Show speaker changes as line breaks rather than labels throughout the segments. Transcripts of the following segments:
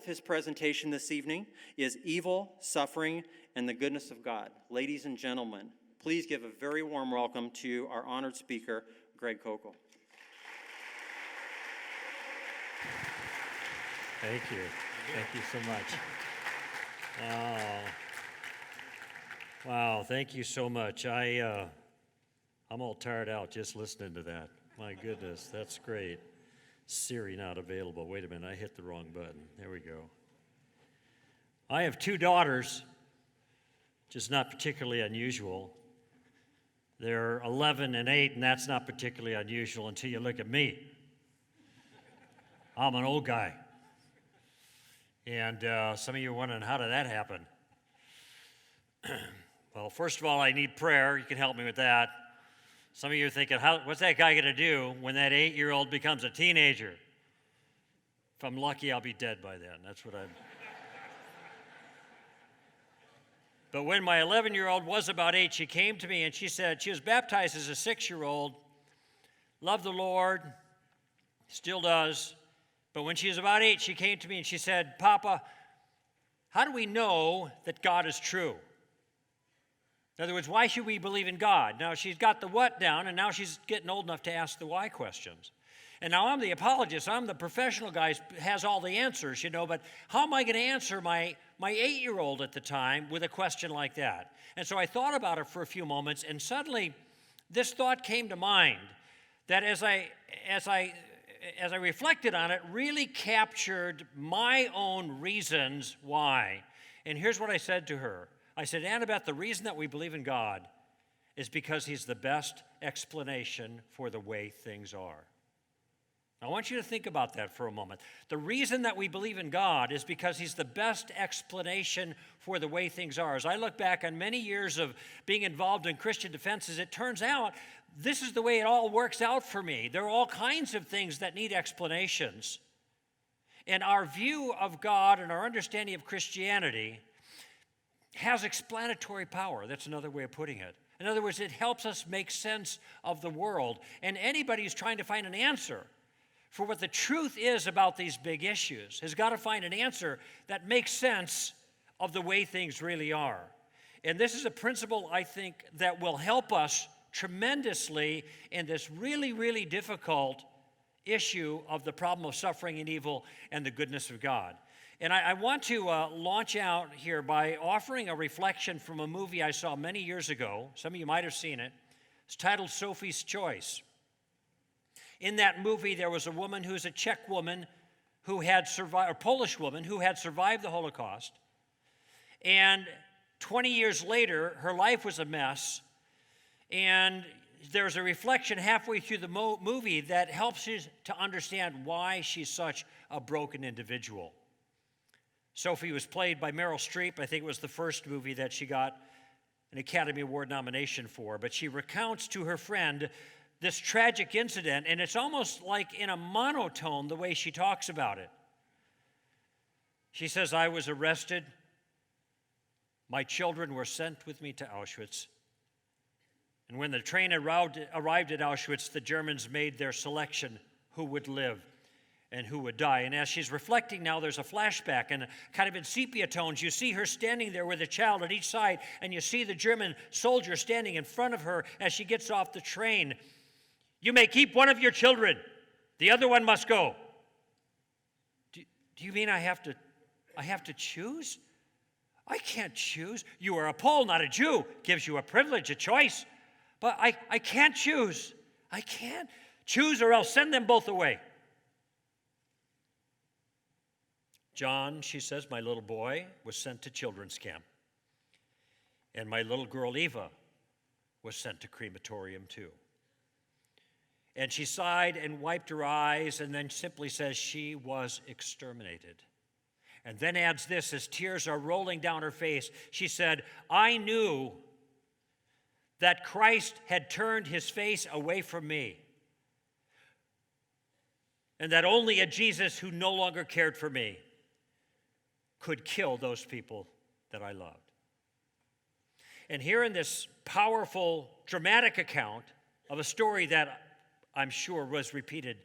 of his presentation this evening is Evil, Suffering, and the Goodness of God. Ladies and gentlemen, please give a very warm welcome to our honored speaker, Greg Koukl.
Thank you. Thank you so much. Wow, thank you so much. I'm all tired out just listening to that. My goodness, that's great. Siri not available. Wait a minute, I hit the wrong button. There we go. I have two daughters, which is not particularly unusual. They're 11 and 8, and that's not particularly unusual until you look at me. I'm an old guy. And some of you are wondering, how did that happen? Well, first of all, I need prayer. You can help me with that. Some of you are thinking, what's that guy going to do when that 8-year-old becomes a teenager? If I'm lucky, I'll be dead by then. That's what I'm... But when my 11-year-old was about 8, she came to me and she said, she was baptized as a 6-year-old, loved the Lord, still does. But when she was about 8, she came to me and she said, Papa, how do we know that God is true? In other words, why should we believe in God? Now, she's got the what down, and now she's getting old enough to ask the why questions. And now I'm the apologist. I'm the professional guy who has all the answers, you know, but how am I going to answer my 8-year-old at the time with a question like that? And so I thought about it for a few moments, and suddenly this thought came to mind that as I reflected on it, really captured my own reasons why. And here's what I said to her. I said, Annabeth, the reason that we believe in God is because he's the best explanation for the way things are. I want you to think about that for a moment. The reason that we believe in God is because he's the best explanation for the way things are. As I look back on many years of being involved in Christian defenses, it turns out this is the way it all works out for me. There are all kinds of things that need explanations. And our view of God and our understanding of Christianity has explanatory power. That's another way of putting it. In other words, it helps us make sense of the world. And anybody who's trying to find an answer for what the truth is about these big issues has got to find an answer that makes sense of the way things really are. And this is a principle, I think, that will help us tremendously in this really, really difficult issue of the problem of suffering and evil and the goodness of God. And I want to launch out here by offering a reflection from a movie I saw many years ago. Some of you might have seen it. It's titled Sophie's Choice. In that movie, there was a woman who's a Czech woman who had survived, or Polish woman who had survived the Holocaust. And 20 years later, her life was a mess. And there's a reflection halfway through the movie that helps you to understand why she's such a broken individual. Sophie was played by Meryl Streep. I think it was the first movie that she got an Academy Award nomination for. But she recounts to her friend this tragic incident, and it's almost like in a monotone the way she talks about it. She says, I was arrested. My children were sent with me to Auschwitz. And when the train arrived at Auschwitz, the Germans made their selection who would live and who would die. And as she's reflecting now, there's a flashback, and kind of in sepia tones, you see her standing there with a child at each side, and you see the German soldier standing in front of her as she gets off the train. You may keep one of your children. The other one must go. Do you mean I have to choose? I can't choose. You are a Pole, not a Jew. Gives you a privilege, a choice. But I can't choose. I can't choose, or else send them both away. John, she says, my little boy, was sent to children's camp. And my little girl, Eva, was sent to crematorium too. And she sighed and wiped her eyes and then simply says she was exterminated. And then adds this, as tears are rolling down her face, she said, I knew that Christ had turned his face away from me, and that only a Jesus who no longer cared for me could kill those people that I loved. And here in this powerful, dramatic account of a story that I'm sure was repeated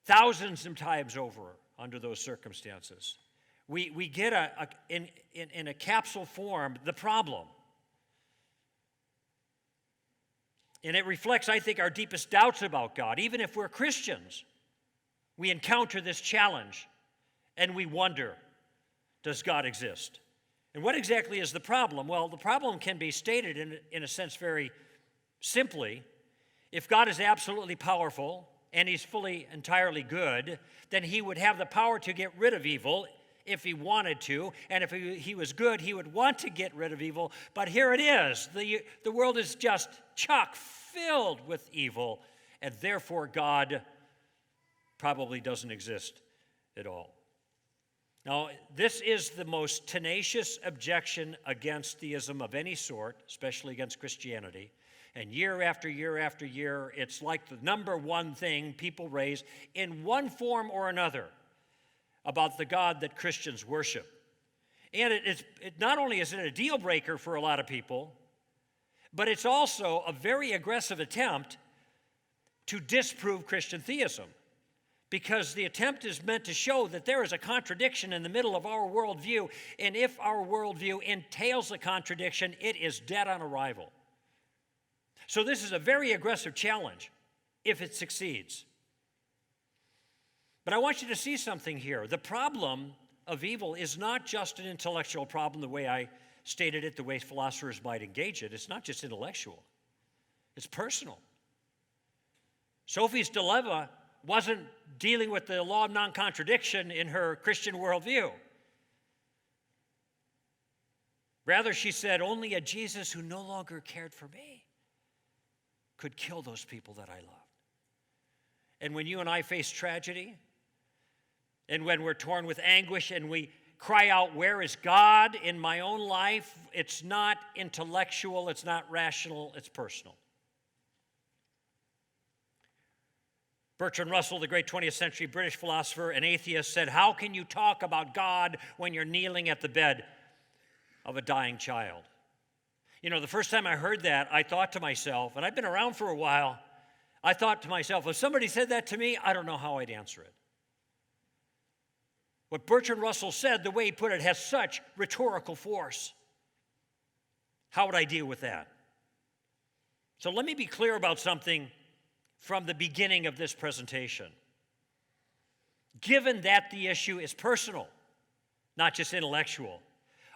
thousands of times over under those circumstances, We get in a capsule form the problem. And it reflects, I think, our deepest doubts about God. Even if we're Christians, we encounter this challenge and we wonder, does God exist? And what exactly is the problem? Well, the problem can be stated in a sense very simply. If God is absolutely powerful and he's fully, entirely good, then he would have the power to get rid of evil if he wanted to. And if he was good, he would want to get rid of evil. But here it is. The world is just chock filled with evil, and therefore God probably doesn't exist at all. Now, this is the most tenacious objection against theism of any sort, especially against Christianity. And year after year after year, it's like the number one thing people raise in one form or another about the God that Christians worship. And it not only is it a deal breaker for a lot of people, but it's also a very aggressive attempt to disprove Christian theism. Because the attempt is meant to show that there is a contradiction in the middle of our worldview, and if our worldview entails a contradiction, it is dead on arrival. So this is a very aggressive challenge if it succeeds. But I want you to see something here. The problem of evil is not just an intellectual problem the way I stated it, the way philosophers might engage it. It's not just intellectual. It's personal. Sophie's dilemma wasn't dealing with the law of non-contradiction in her Christian worldview. Rather, she said, only a Jesus who no longer cared for me could kill those people that I loved. And when you and I face tragedy, and when we're torn with anguish and we cry out, where is God in my own life? It's not intellectual, it's not rational, it's personal. Bertrand Russell, the great 20th century British philosopher and atheist, said, how can you talk about God when you're kneeling at the bed of a dying child? You know, the first time I heard that, I thought to myself, and I've been around for a while, I thought to myself, if somebody said that to me, I don't know how I'd answer it. What Bertrand Russell said, the way he put it, has such rhetorical force. How would I deal with that? So let me be clear about something from the beginning of this presentation. Given that the issue is personal, not just intellectual,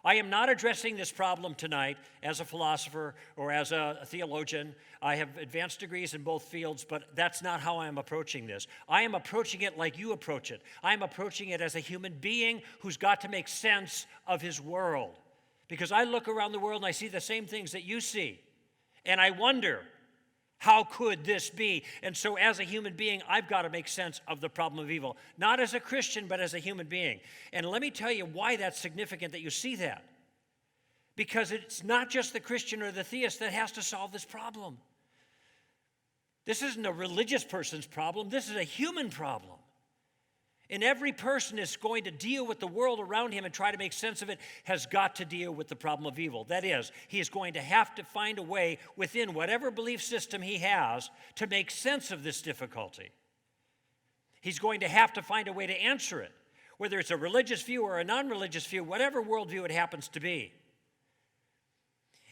I am not addressing this problem tonight as a philosopher or as a theologian. I have advanced degrees in both fields, but that's not how I am approaching this. I am approaching it like you approach it. I am approaching it as a human being who's got to make sense of his world. Because I look around the world and I see the same things that you see. And I wonder, how could this be? And so as a human being, I've got to make sense of the problem of evil. Not as a Christian, but as a human being. And let me tell you why that's significant that you see that. Because it's not just the Christian or the theist that has to solve this problem. This isn't a religious person's problem. This is a human problem. And every person is going to deal with the world around him and try to make sense of it, has got to deal with the problem of evil. That is, he is going to have to find a way within whatever belief system he has to make sense of this difficulty. He's going to have to find a way to answer it, whether it's a religious view or a non-religious view, whatever worldview it happens to be.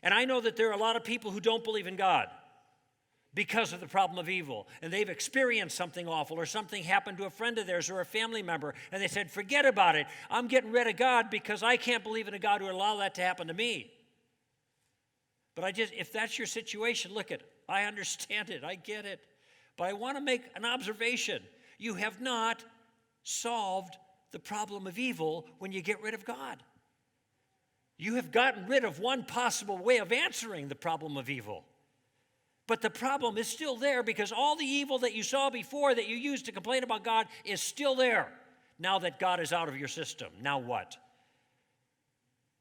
And I know that there are a lot of people who don't believe in God because of the problem of evil. And they've experienced something awful, or something happened to a friend of theirs or a family member, and they said, forget about it. I'm getting rid of God because I can't believe in a God who would allow that to happen to me. But if that's your situation, look at it. I understand it. I get it. But I want to make an observation. You have not solved the problem of evil when you get rid of God. You have gotten rid of one possible way of answering the problem of evil. But the problem is still there because all the evil that you saw before that you used to complain about God is still there now that God is out of your system. Now what?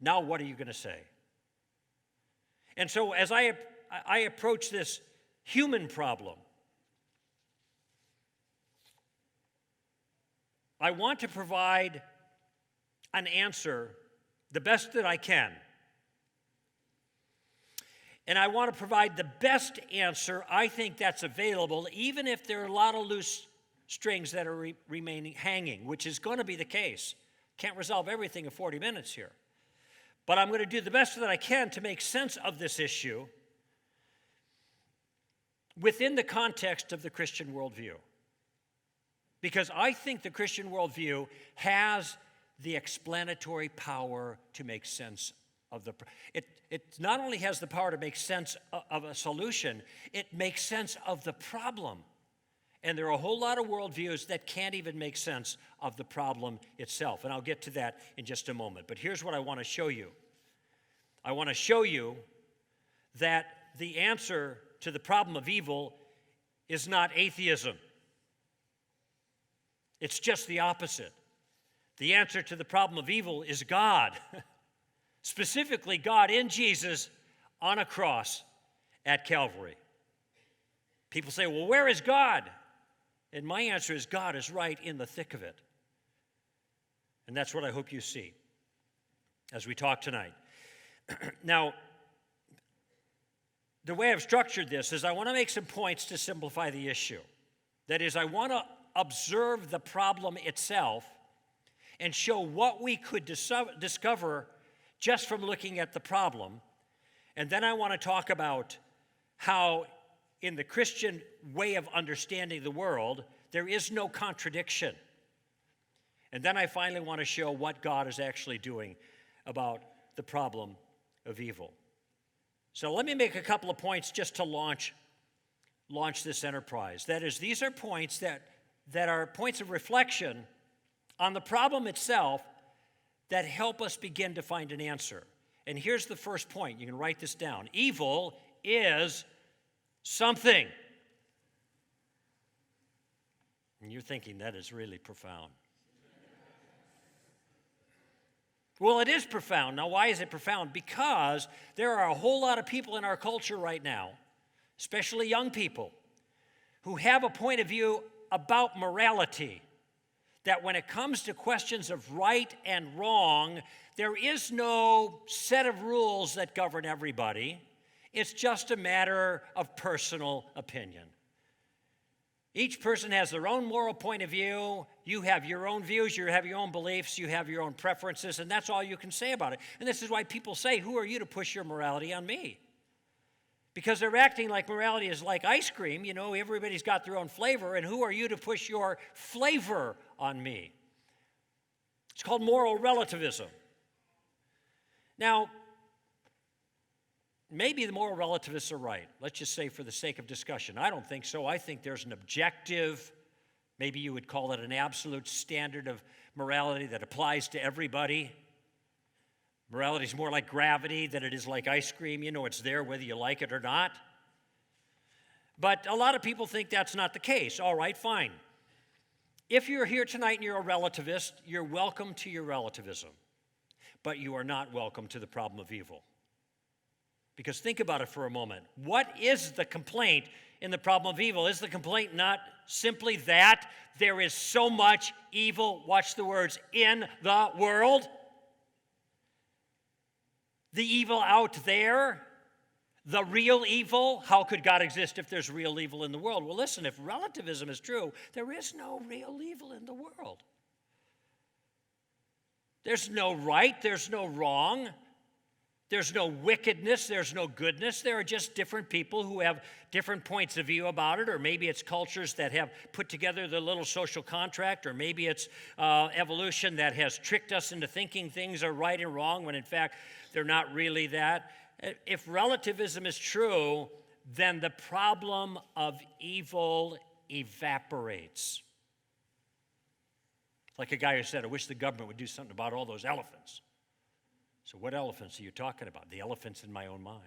Now what are you going to say? And so as I approach this human problem, I want to provide an answer the best that I can. And I want to provide the best answer I think that's available, even if there are a lot of loose strings that are remaining hanging, which is going to be the case. Can't resolve everything in 40 minutes here. But I'm going to do the best that I can to make sense of this issue within the context of the Christian worldview. Because I think the Christian worldview has the explanatory power to make sense of the... It not only has the power to make sense of a solution, it makes sense of the problem. And there are a whole lot of worldviews that can't even make sense of the problem itself. And I'll get to that in just a moment. But here's what I want to show you. I want to show you that the answer to the problem of evil is not atheism. It's just the opposite. The answer to the problem of evil is God. Specifically, God in Jesus on a cross at Calvary. People say, well, where is God? And my answer is God is right in the thick of it. And that's what I hope you see as we talk tonight. Now, the way I've structured this is I want to make some points to simplify the issue. That is, I want to observe the problem itself and show what we could discover just from looking at the problem. And then I want to talk about how in the Christian way of understanding the world, there is no contradiction. And then I finally want to show what God is actually doing about the problem of evil. So let me make a couple of points just to launch this enterprise. That is, these are points that are points of reflection on the problem itself that help us begin to find an answer. And here's the first point. You can write this down. Evil is something. And you're thinking that is really profound. Well, it is profound. Now, why is it profound? Because there are a whole lot of people in our culture right now, especially young people, who have a point of view about morality, that when it comes to questions of right and wrong, there is no set of rules that govern everybody. It's just a matter of personal opinion. Each person has their own moral point of view. You have your own views, you have your own beliefs, you have your own preferences, and that's all you can say about it. And this is why people say, who are you to push your morality on me? Because they're acting like morality is like ice cream. You know, everybody's got their own flavor, and who are you to push your flavor on me? It's called moral relativism. Now, maybe the moral relativists are right. Let's just say for the sake of discussion. I don't think so. I think there's an objective, maybe you would call it an absolute standard of morality that applies to everybody. Morality is more like gravity than it is like ice cream. You know, it's there whether you like it or not. But a lot of people think that's not the case. All right, fine. If you're here tonight and you're a relativist, you're welcome to your relativism. But you are not welcome to the problem of evil. Because think about it for a moment. What is the complaint in the problem of evil? Is the complaint not simply that there is so much evil, watch the words, in the world? The evil out there, the real evil. How could God exist if there's real evil in the world? Well, listen, if relativism is true, there is no real evil in the world. There's no right, there's no wrong, there's no wickedness, there's no goodness. There are just different people who have different points of view about it, or maybe it's cultures that have put together their little social contract, or maybe it's evolution that has tricked us into thinking things are right and wrong when in fact they're not really that. If relativism is true, then the problem of evil evaporates. Like a guy who said, I wish the government would do something about all those elephants. So what elephants are you talking about? The elephants in my own mind.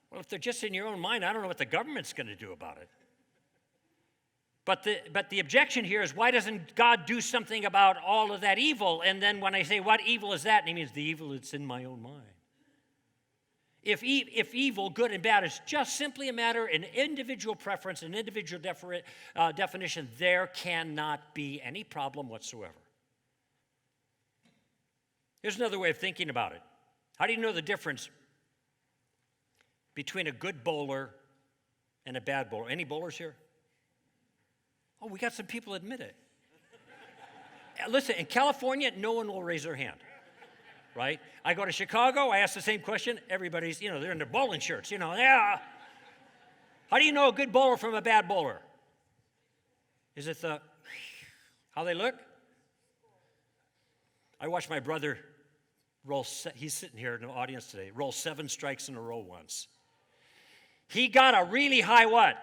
Well, if they're just in your own mind, I don't know what the government's going to do about it. But the objection here is, why doesn't God do something about all of that evil? And then when I say, what evil is that? And he means the evil that's in my own mind. If evil, good and bad, is just simply a matter, an individual preference, an individual definition, there cannot be any problem whatsoever. Here's another way of thinking about it. How do you know the difference between a good bowler and a bad bowler? Any bowlers here? Oh, we got some people admit it. listen, in California, no one will raise their hand, right? I go to Chicago, I ask the same question. Everybody's, they're in their bowling shirts, yeah. How do you know a good bowler from a bad bowler? Is it how they look? I watched my brother he's sitting here in the audience today, roll 7 strikes in a row once. He got a really high what?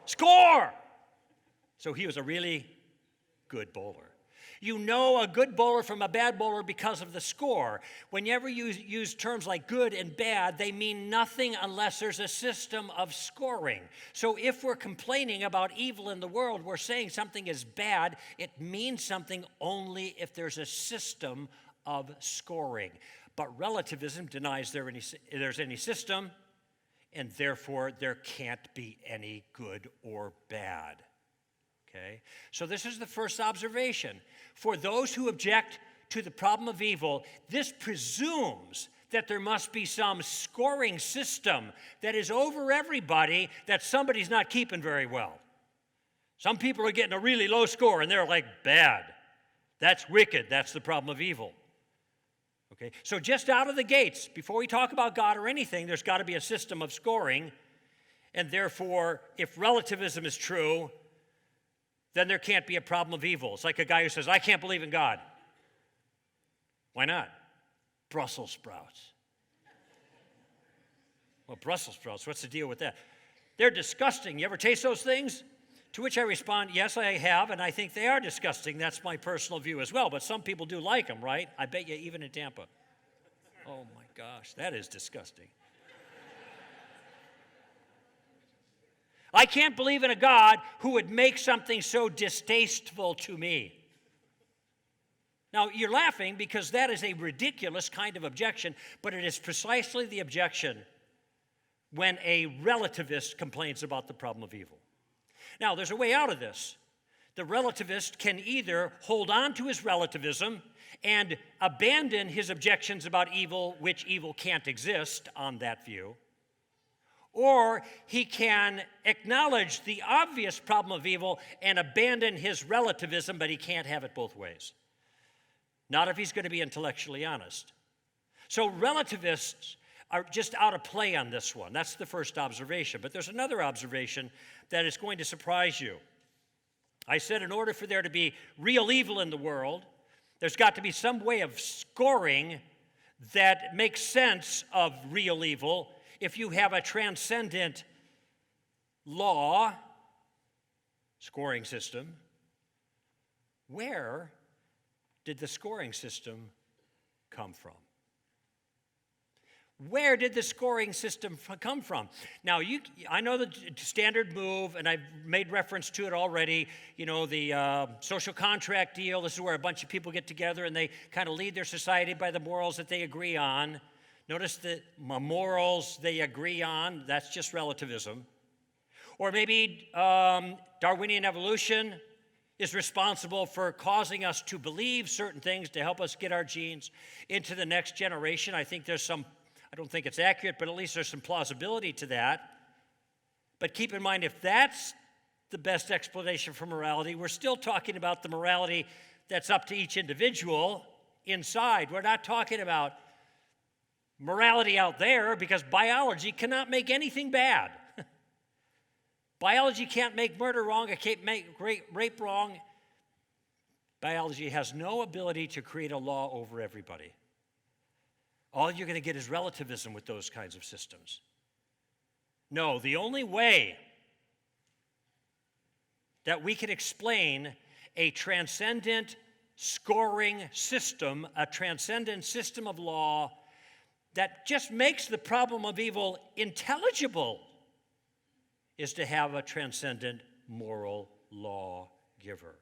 Score! So he was a really good bowler. You know a good bowler from a bad bowler because of the score. Whenever you use terms like good and bad, they mean nothing unless there's a system of scoring. So if we're complaining about evil in the world, we're saying something is bad, it means something only if there's a system of scoring. But relativism denies there's any system, and therefore there can't be any good or bad. Okay? So this is the first observation. For those who object to the problem of evil, this presumes that there must be some scoring system that is over everybody that somebody's not keeping very well. Some people are getting a really low score and they're like, bad. That's wicked. That's the problem of evil. Okay? So just out of the gates, before we talk about God or anything, there's got to be a system of scoring. And therefore, if relativism is true, then there can't be a problem of evil. It's like a guy who says, I can't believe in God. Why not? Brussels sprouts. Well, Brussels sprouts, what's the deal with that? They're disgusting. You ever taste those things? To which I respond, yes, I have, and I think they are disgusting. That's my personal view as well, but some people do like them, right? I bet you even in Tampa. Oh my gosh, that is disgusting. I can't believe in a God who would make something so distasteful to me. Now, you're laughing because that is a ridiculous kind of objection, but it is precisely the objection when a relativist complains about the problem of evil. Now, there's a way out of this. The relativist can either hold on to his relativism and abandon his objections about evil, which evil can't exist on that view, or he can acknowledge the obvious problem of evil and abandon his relativism, but he can't have it both ways. Not if he's going to be intellectually honest. So relativists are just out of play on this one. That's the first observation. But there's another observation that is going to surprise you. I said in order for there to be real evil in the world, there's got to be some way of scoring that makes sense of real evil. If you have a transcendent law, scoring system, where did the scoring system come from? Where did the scoring system come from? Now, I know the standard move, and I've made reference to it already, the social contract deal. This is where a bunch of people get together and they kind of lead their society by the morals that they agree on. Notice the morals they agree on, that's just relativism. Or maybe Darwinian evolution is responsible for causing us to believe certain things to help us get our genes into the next generation. I don't think it's accurate, but at least there's some plausibility to that. But keep in mind, if that's the best explanation for morality, we're still talking about the morality that's up to each individual inside. We're not talking about morality out there, because biology cannot make anything bad. Biology can't make murder wrong. It can't make rape wrong. Biology has no ability to create a law over everybody. All you're going to get is relativism with those kinds of systems. No, the only way that we can explain a transcendent scoring system, a transcendent system of law that just makes the problem of evil intelligible, is to have a transcendent moral lawgiver.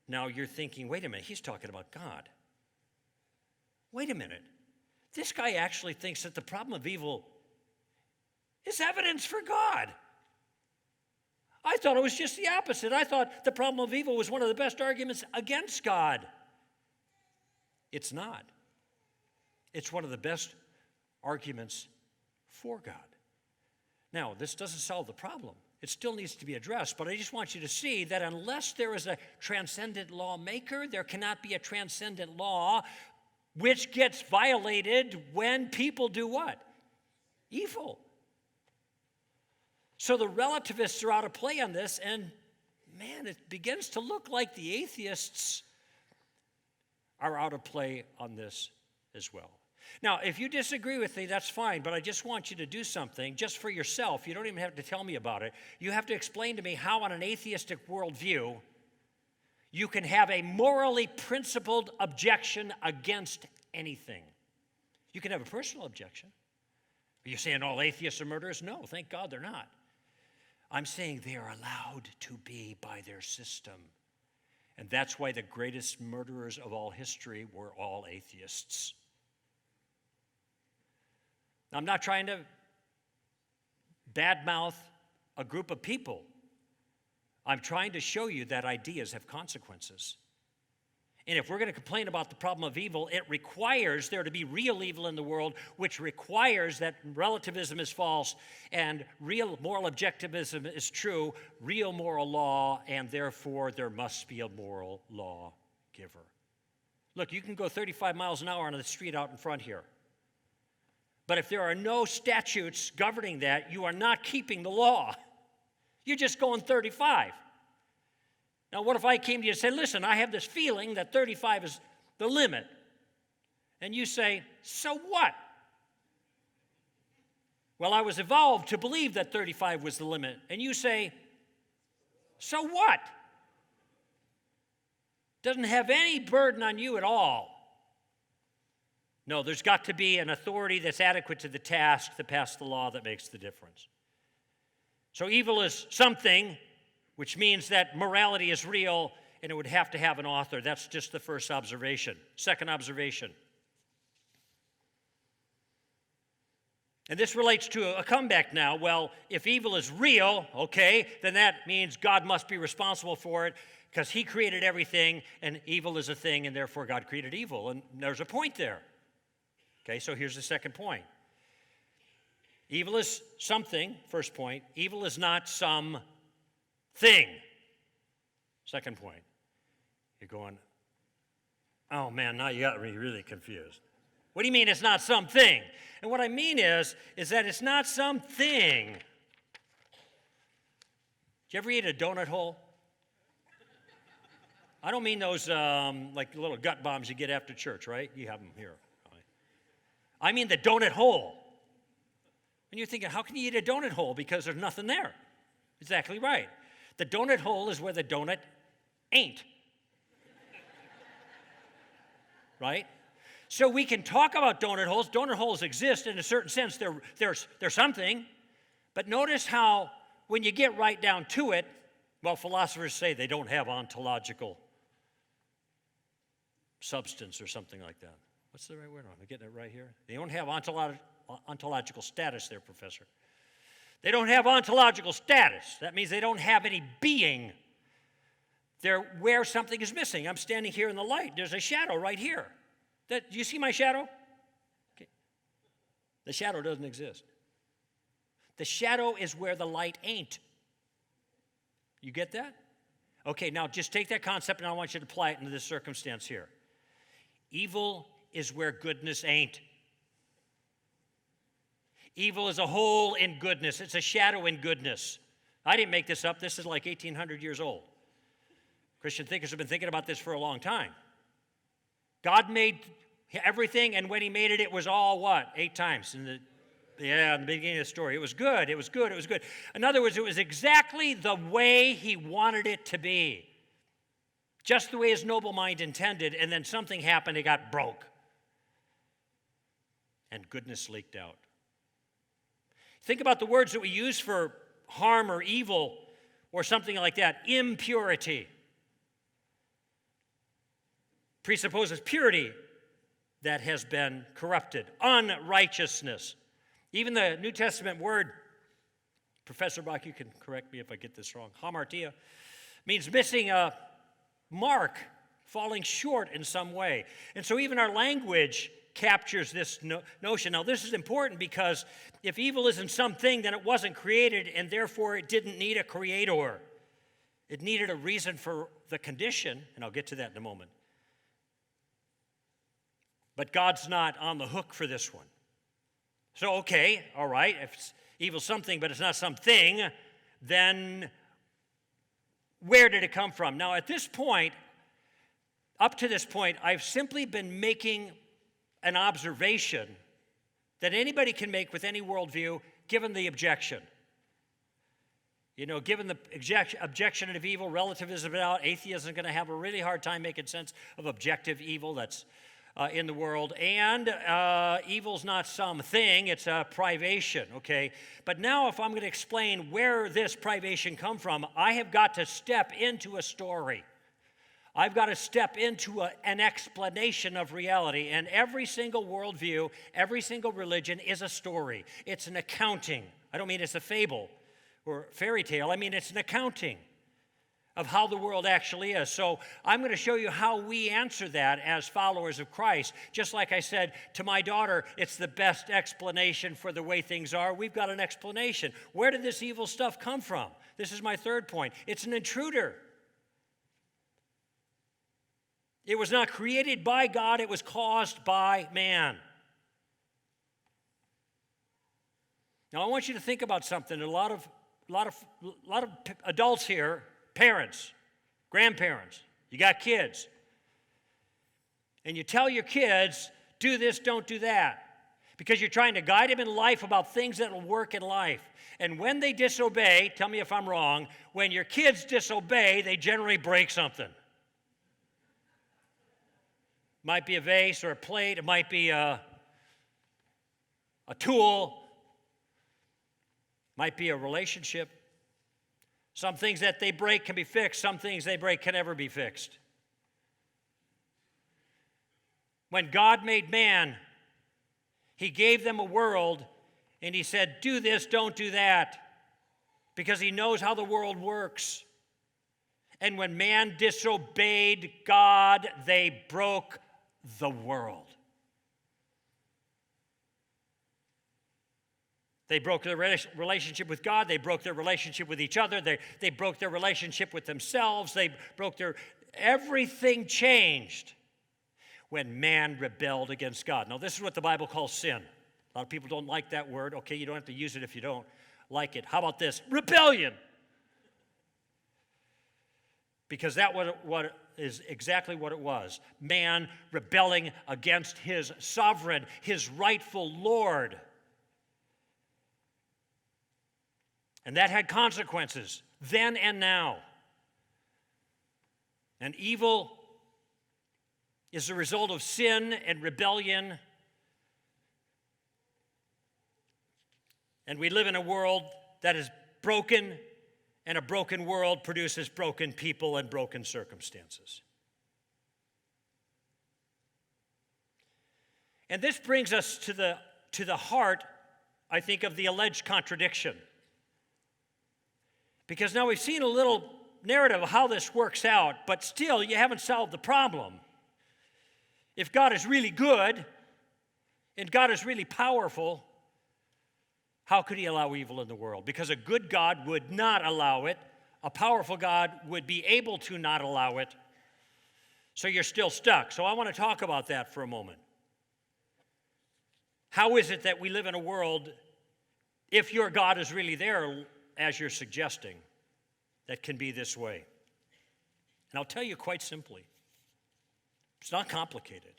Now you're thinking, wait a minute, he's talking about God. Wait a minute. This guy actually thinks that the problem of evil is evidence for God. I thought it was just the opposite. I thought the problem of evil was one of the best arguments against God. It's not. It's one of the best arguments for God. Now, this doesn't solve the problem. It still needs to be addressed, but I just want you to see that unless there is a transcendent lawmaker, there cannot be a transcendent law which gets violated when people do what? Evil. So the relativists are out of play on this, and man, it begins to look like the atheists are out of play on this as well. Now, if you disagree with me, that's fine, but I just want you to do something just for yourself. You don't even have to tell me about it. You have to explain to me how, on an atheistic worldview, you can have a morally principled objection against anything. You can have a personal objection. Are you saying all atheists are murderers? No, thank God they're not. I'm saying they are allowed to be by their system. And that's why the greatest murderers of all history were all atheists. I'm not trying to badmouth a group of people. I'm trying to show you that ideas have consequences. And if we're going to complain about the problem of evil, it requires there to be real evil in the world, which requires that relativism is false and real moral objectivism is true, real moral law, and therefore there must be a moral law giver. Look, you can go 35 miles an hour on the street out in front here. But if there are no statutes governing that, you are not keeping the law. You're just going 35. Now, what if I came to you and said, listen, I have this feeling that 35 is the limit. And you say, so what? Well, I was evolved to believe that 35 was the limit. And you say, so what? Doesn't have any burden on you at all. No, there's got to be an authority that's adequate to the task to pass the law that makes the difference. So evil is something, which means that morality is real, and it would have to have an author. That's just the first observation. Second observation. And this relates to a comeback now. Well, if evil is real, okay, then that means God must be responsible for it because he created everything, and evil is a thing, and therefore God created evil. And there's a point there. Okay, so here's the second point. Evil is something, first point. Evil is not some thing. Second point. You're going, oh man, now you got me really confused. What do you mean it's not something? And what I mean is that it's not something. Did you ever eat a donut hole? I don't mean those like little gut bombs you get after church, right? You have them here. I mean the donut hole. And you're thinking, how can you eat a donut hole? Because there's nothing there. Exactly right. The donut hole is where the donut ain't. Right? So we can talk about donut holes. Donut holes exist in a certain sense. They're something. But notice how when you get right down to it, well, philosophers say they don't have ontological substance or something like that. What's the right word? Am I getting it right here? They don't have ontological status there, Professor. They don't have ontological status. That means they don't have any being. They're where something is missing. I'm standing here in the light. There's a shadow right here. Do you see my shadow? Okay. The shadow doesn't exist. The shadow is where the light ain't. You get that? Okay, now just take that concept and I want you to apply it into this circumstance here. Evil is where goodness ain't. Evil is a hole in goodness. It's a shadow in goodness. I didn't make this up. This is like 1,800 years old. Christian thinkers have been thinking about this for a long time. God made everything, and when he made it, it was all what? 8 times. In the beginning of the story. It was good. It was good. It was good. In other words, it was exactly the way he wanted it to be. Just the way his noble mind intended, and then something happened, it got broke. And goodness leaked out. Think about the words that we use for harm or evil or something like that. Impurity presupposes purity that has been corrupted. Unrighteousness. Even the New Testament word, Professor Bach, you can correct me if I get this wrong, hamartia, means missing a mark, falling short in some way. And so even our language captures this notion. Now, this is important because if evil isn't something, then it wasn't created, and therefore it didn't need a creator. It needed a reason for the condition, and I'll get to that in a moment. But God's not on the hook for this one. So, okay, all right, if it's evil something, but it's not something, then where did it come from? Now, at this point, up to this point, I've simply been making an observation that anybody can make with any worldview, given the objection. You know, given the objection of evil, relativism out, atheism is going to have a really hard time making sense of objective evil that's in the world. And evil's not something, it's a privation, okay? But now if I'm going to explain where this privation come from, I have got to step into a story. I've got to step into an explanation of reality. And every single worldview, every single religion is a story. It's an accounting. I don't mean it's a fable or fairy tale. I mean it's an accounting of how the world actually is. So I'm going to show you how we answer that as followers of Christ. Just like I said to my daughter, it's the best explanation for the way things are. We've got an explanation. Where did this evil stuff come from? This is my third point. It's an intruder. It was not created by God, it was caused by man. Now I want you to think about something. A lot of adults here, parents, grandparents, you got kids. And you tell your kids, do this, don't do that. Because you're trying to guide them in life about things that will work in life. And when they disobey, tell me if I'm wrong, when your kids disobey, they generally break something. Might be a vase or a plate. It might be a tool. Might be a relationship. Some things that they break can be fixed. Some things they break can never be fixed. When God made man, he gave them a world, and he said, do this, don't do that, because he knows how the world works. And when man disobeyed God, they broke the world. They broke their relationship with God. They broke their relationship with each other. They broke their relationship with themselves. Everything changed when man rebelled against God. Now, this is what the Bible calls sin. A lot of people don't like that word. Okay, you don't have to use it if you don't like it. How about this? Rebellion. Because that what is exactly what it was. Man rebelling against his sovereign, his rightful Lord. And that had consequences then and now. And evil is the result of sin and rebellion. And we live in a world that is broken, and a broken world produces broken people and broken circumstances. And this brings us to the heart, I think, of the alleged contradiction. Because now we've seen a little narrative of how this works out, but still you haven't solved the problem. If God is really good and God is really powerful, how could he allow evil in the world? Because a good God would not allow it. A powerful God would be able to not allow it. So you're still stuck. So I want to talk about that for a moment. How is it that we live in a world, if your God is really there, as you're suggesting, that can be this way? And I'll tell you quite simply, it's not complicated.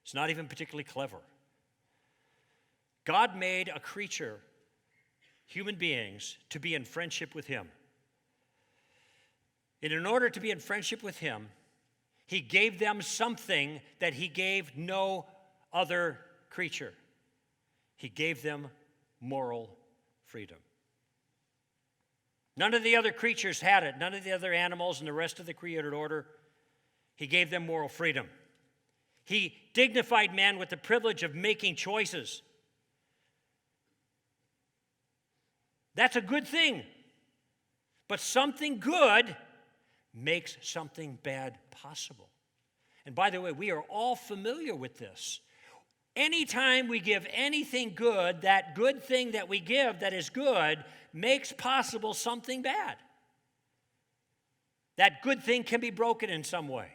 It's not even particularly clever. God made a creature, human beings, to be in friendship with him. And in order to be in friendship with him, he gave them something that he gave no other creature. He gave them moral freedom. None of the other creatures had it. None of the other animals and the rest of the created order. He gave them moral freedom. He dignified man with the privilege of making choices. That's a good thing. But something good makes something bad possible. And by the way, we are all familiar with this. Anytime we give anything good, that good thing that we give that is good makes possible something bad. That good thing can be broken in some way,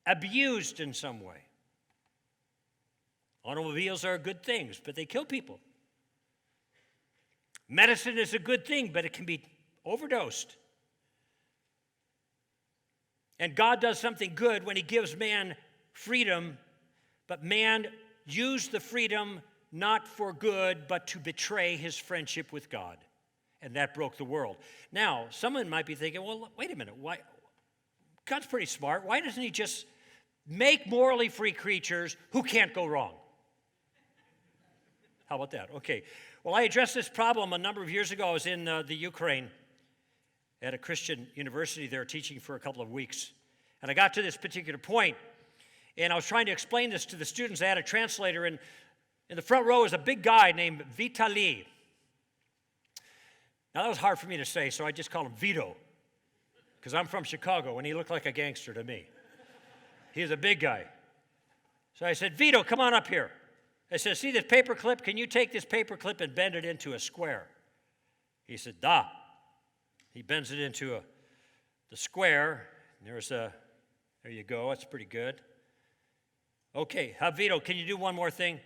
abused in some way. Automobiles are good things, but they kill people. Medicine is a good thing, but it can be overdosed. And God does something good when he gives man freedom, but man used the freedom not for good, but to betray his friendship with God. And that broke the world. Now, someone might be thinking, well, wait a minute. Why? God's pretty smart. Why doesn't he just make morally free creatures who can't go wrong? How about that? Okay. Well, I addressed this problem a number of years ago. I was in the Ukraine at a Christian university there teaching for a couple of weeks. And I got to this particular point, and I was trying to explain this to the students. I had a translator, and in the front row was a big guy named Vitaly. Now, that was hard for me to say, so I just called him Vito, because I'm from Chicago, and he looked like a gangster to me. He was a big guy. So I said, Vito, come on up here. I said, see this paper clip? Can you take this paper clip and bend it into a square? He said, da. He bends it into the square. There you go. That's pretty good. Okay, Vito, can you do one more thing?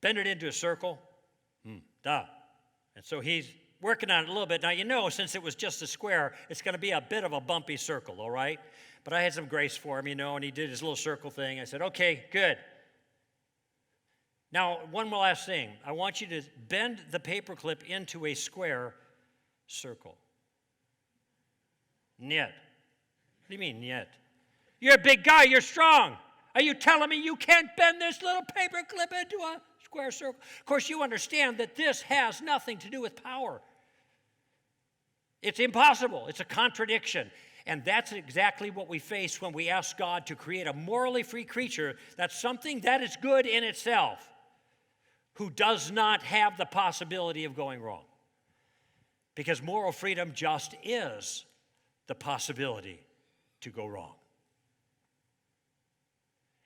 Bend it into a circle. Da. And so he's working on it a little bit. Now, you know, since it was just a square, it's going to be a bit of a bumpy circle, all right? But I had some grace for him, you know, and he did his little circle thing. I said, okay, good. Now, one more last thing. I want you to bend the paperclip into a square circle. Niet. What do you mean, niet? You're a big guy. You're strong. Are you telling me you can't bend this little paperclip into a square circle? Of course, you understand that this has nothing to do with power. It's impossible. It's a contradiction. And that's exactly what we face when we ask God to create a morally free creature that's something that is good in itself, who does not have the possibility of going wrong. Because moral freedom just is the possibility to go wrong.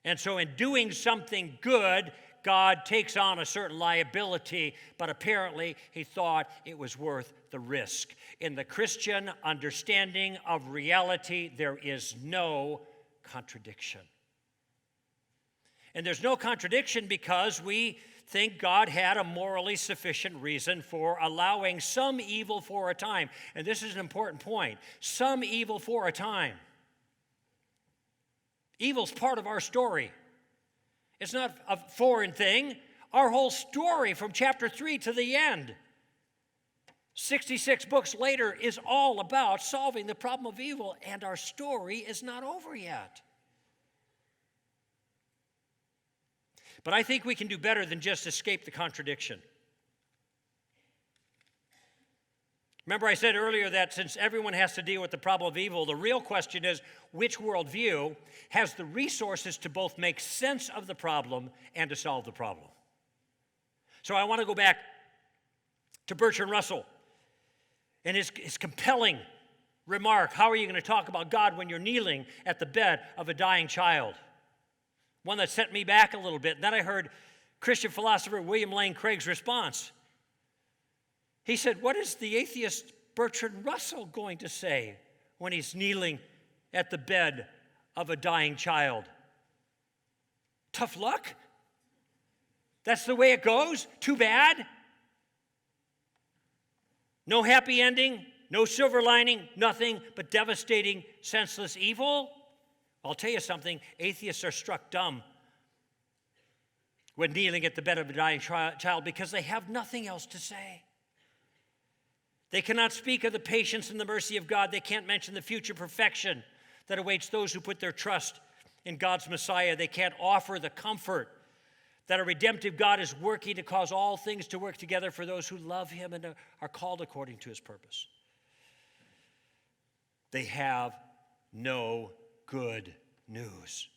And so in doing something good, God takes on a certain liability, but apparently he thought it was worth the risk. In the Christian understanding of reality, there is no contradiction. And there's no contradiction because we think God had a morally sufficient reason for allowing some evil for a time. And this is an important point. Some evil for a time. Evil's part of our story. It's not a foreign thing. Our whole story from chapter 3 to the end, 66 books later, is all about solving the problem of evil, and our story is not over yet. But I think we can do better than just escape the contradiction. Remember, I said earlier that since everyone has to deal with the problem of evil, the real question is which worldview has the resources to both make sense of the problem and to solve the problem. So I want to go back to Bertrand Russell and his compelling remark, how are you going to talk about God when you're kneeling at the bed of a dying child? One that sent me back a little bit. And then I heard Christian philosopher William Lane Craig's response. He said, what is the atheist Bertrand Russell going to say when he's kneeling at the bed of a dying child? Tough luck? That's the way it goes? Too bad? No happy ending, no silver lining, nothing but devastating, senseless evil? I'll tell you something, atheists are struck dumb when kneeling at the bed of a dying child because they have nothing else to say. They cannot speak of the patience and the mercy of God. They can't mention the future perfection that awaits those who put their trust in God's Messiah. They can't offer the comfort that a redemptive God is working to cause all things to work together for those who love him and are called according to his purpose. They have no good news.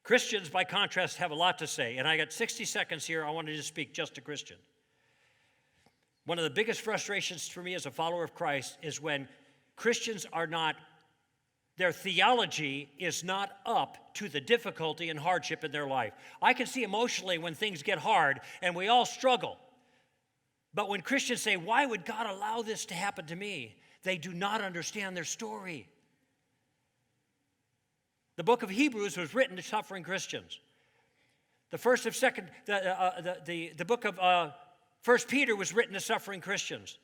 Christians, by contrast, have a lot to say, and I got 60 seconds here. I wanted to speak just to Christian. One of the biggest frustrations for me as a follower of Christ is when Christians are not their theology is not up to the difficulty and hardship in their life. I can see emotionally when things get hard, and we all struggle. But when Christians say, why would God allow this to happen to me? They do not understand their story. The book of Hebrews was written to suffering Christians. The book of 1 Peter was written to suffering Christians.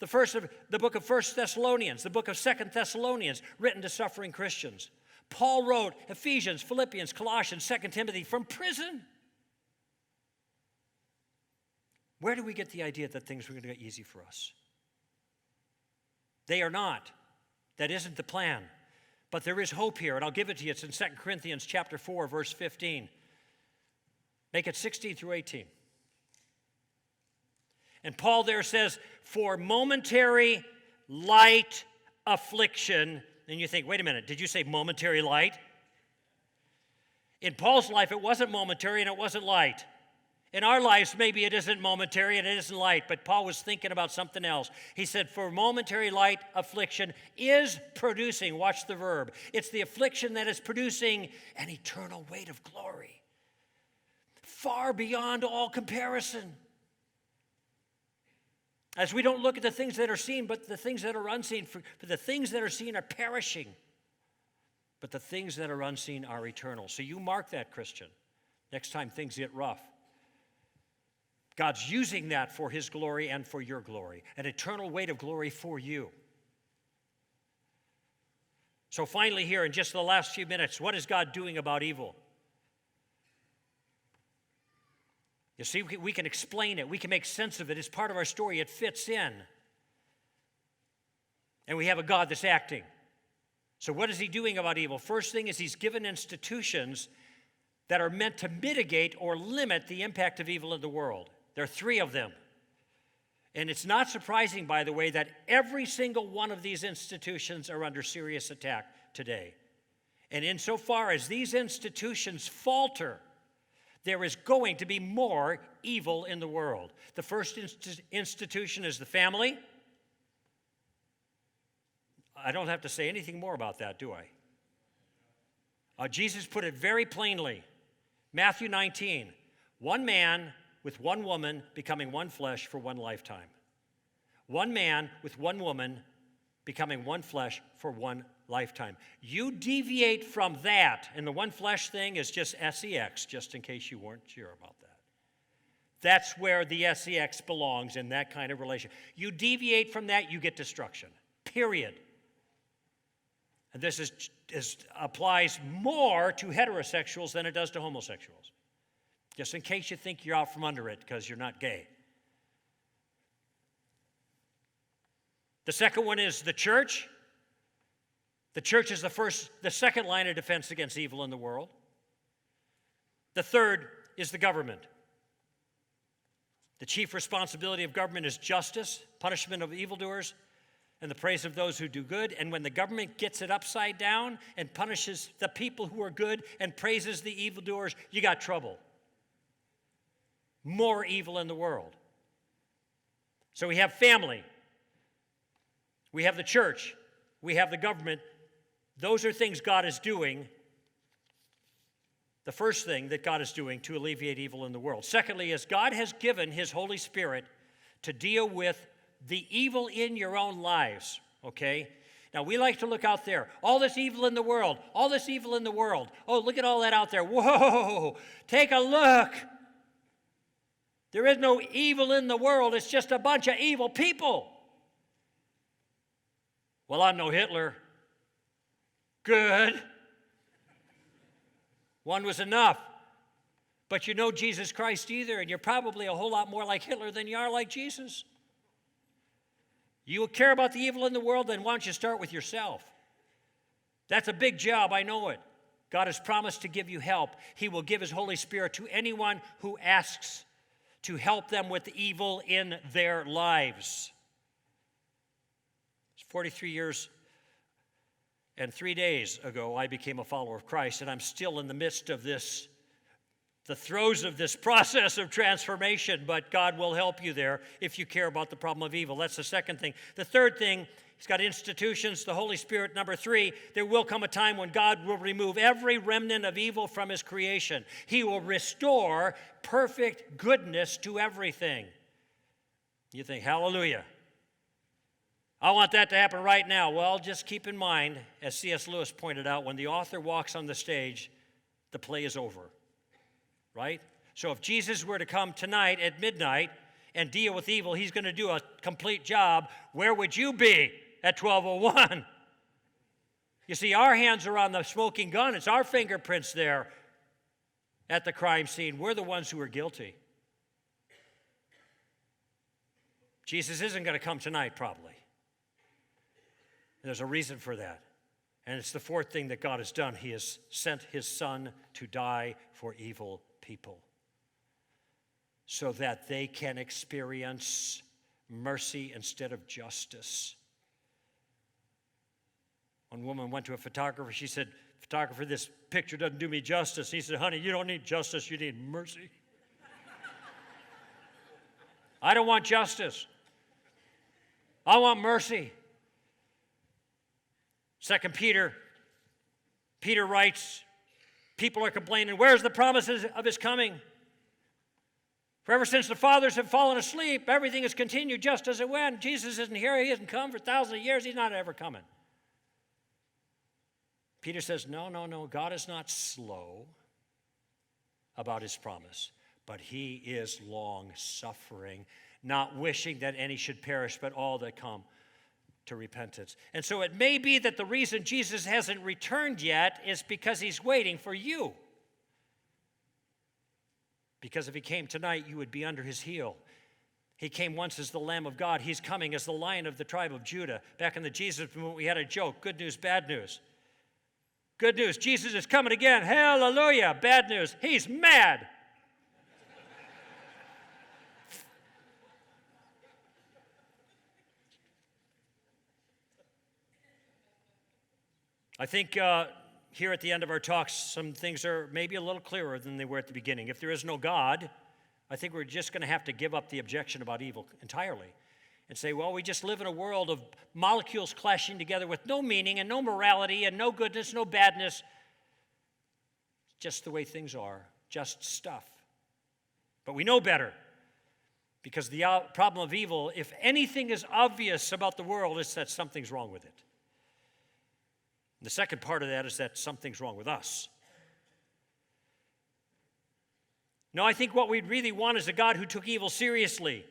The book of 1 Thessalonians, the book of 2 Thessalonians, written to suffering Christians. Paul wrote Ephesians, Philippians, Colossians, 2 Timothy from prison. Where do we get the idea that things are going to get easy for us? They are not. That isn't the plan. But there is hope here, and I'll give it to you. It's in 2 Corinthians chapter 4, verse 15. Make it 16 through 18. And Paul there says, for momentary light affliction. And you think, wait a minute, did you say momentary light? In Paul's life, it wasn't momentary and it wasn't light. In our lives, maybe it isn't momentary and it isn't light, but Paul was thinking about something else. He said, for momentary light affliction is producing, watch the verb, it's the affliction that is producing an eternal weight of glory, far beyond all comparison. As we don't look at the things that are seen, but the things that are unseen, for the things that are seen are perishing, but the things that are unseen are eternal. So you mark that, Christian, next time things get rough. God's using that for his glory and for your glory, an eternal weight of glory for you. So finally here, in just the last few minutes, what is God doing about evil? You see, we can explain it. We can make sense of it. It's part of our story. It fits in. And we have a God that's acting. So what is he doing about evil? First thing is he's given institutions that are meant to mitigate or limit the impact of evil in the world. There are 3 of them. And it's not surprising, by the way, that every single one of these institutions are under serious attack today. And insofar as these institutions falter, there is going to be more evil in the world. The first institution is the family. I don't have to say anything more about that, do I? Jesus put it very plainly. Matthew 19, one man with one woman becoming one flesh for one lifetime. One man with one woman becoming one flesh for one lifetime. You deviate from that, and the one flesh thing is just sex, just in case you weren't sure about that. That's where the sex belongs, in that kind of relation. You deviate from that, you get destruction, period. And this applies more to heterosexuals than it does to homosexuals. Just in case you think you're out from under it because you're not gay. The second one is the church. The church is the second line of defense against evil in the world. The third is the government. The chief responsibility of government is justice, punishment of evildoers, and the praise of those who do good. And when the government gets it upside down and punishes the people who are good and praises the evildoers, you got trouble. More evil in the world. So we have family. We have the church. We have the government. Those are things God is doing. The first thing that God is doing to alleviate evil in the world. Secondly, is God has given his Holy Spirit to deal with the evil in your own lives, okay? Now, we like to look out there. All this evil in the world. All this evil in the world. Oh, look at all that out there. Whoa, take a look. There is no evil in the world. It's just a bunch of evil people. Well, I'm no Hitler. Good. One was enough. But you know Jesus Christ either, and you're probably a whole lot more like Hitler than you are like Jesus. You care about the evil in the world, then why don't you start with yourself? That's a big job, I know it. God has promised to give you help. He will give his Holy Spirit to anyone who asks to help them with the evil in their lives. It's 43 years and 3 days ago, I became a follower of Christ, and I'm still in the midst of this, the throes of this process of transformation, but God will help you there if you care about the problem of evil. That's the second thing. The third thing, He's got institutions, the Holy Spirit. Number 3, there will come a time when God will remove every remnant of evil from his creation. He will restore perfect goodness to everything. You think, hallelujah. I want that to happen right now. Well, just keep in mind, as C.S. Lewis pointed out, when the author walks on the stage, the play is over, right? So if Jesus were to come tonight at midnight and deal with evil, he's going to do a complete job. Where would you be at 12:01? You see, our hands are on the smoking gun. It's our fingerprints there at the crime scene. We're the ones who are guilty. Jesus isn't going to come tonight, probably. There's a reason for that. And it's the 4th thing that God has done. He has sent his Son to die for evil people so that they can experience mercy instead of justice. One woman went to a photographer. She said, "Photographer, this picture doesn't do me justice." He said, "Honey, you don't need justice. You need mercy." I don't want justice. I want mercy. 2 Peter writes, people are complaining, where's the promises of his coming? For ever since the fathers have fallen asleep, everything has continued just as it went. Jesus isn't here. He hasn't come for thousands of years. He's not ever coming. Peter says, no. God is not slow about his promise, but he is long-suffering, not wishing that any should perish, but all that come to repentance. And so it may be that the reason Jesus hasn't returned yet is because he's waiting for you. Because if he came tonight, you would be under his heel. He came once as the Lamb of God. He's coming as the Lion of the tribe of Judah. Back in the Jesus movement, we had a joke, good news, bad news. Good news, Jesus is coming again. Hallelujah. Bad news, he's mad. I think here at the end of our talks, some things are maybe a little clearer than they were at the beginning. If there is no God, I think we're just going to have to give up the objection about evil entirely and say, well, we just live in a world of molecules clashing together with no meaning and no morality and no goodness, no badness. Just the way things are, just stuff. But we know better because the problem of evil, if anything is obvious about the world, is that something's wrong with it. The second part of that is that something's wrong with us. No, I think what we'd really want is a God who took evil seriously.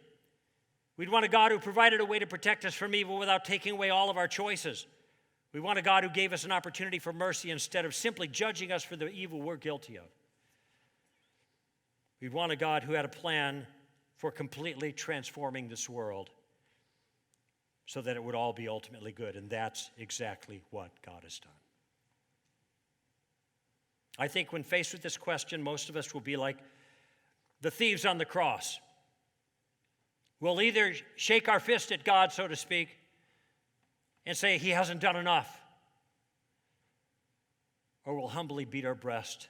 We'd want a God who provided a way to protect us from evil without taking away all of our choices. We want a God who gave us an opportunity for mercy instead of simply judging us for the evil we're guilty of. We want a God who had a plan for completely transforming this world so that it would all be ultimately good, and that's exactly what God has done. I think when faced with this question, most of us will be like the thieves on the cross. We'll either shake our fist at God, so to speak, and say he hasn't done enough, or we'll humbly beat our breast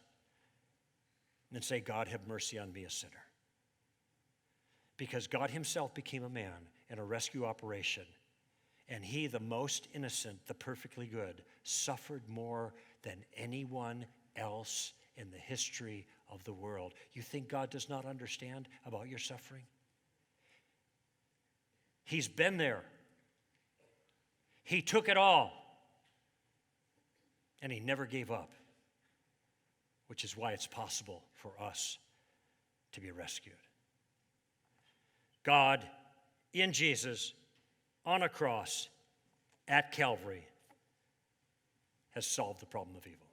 and say, God, have mercy on me, a sinner. Because God himself became a man in a rescue operation, and he, the most innocent, the perfectly good, suffered more than anyone else in the history of the world. You think God does not understand about your suffering? He's been there. He took it all. And he never gave up, which is why it's possible for us to be rescued. God, in Jesus, on a cross, at Calvary, has solved the problem of evil.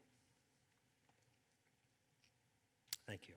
Thank you.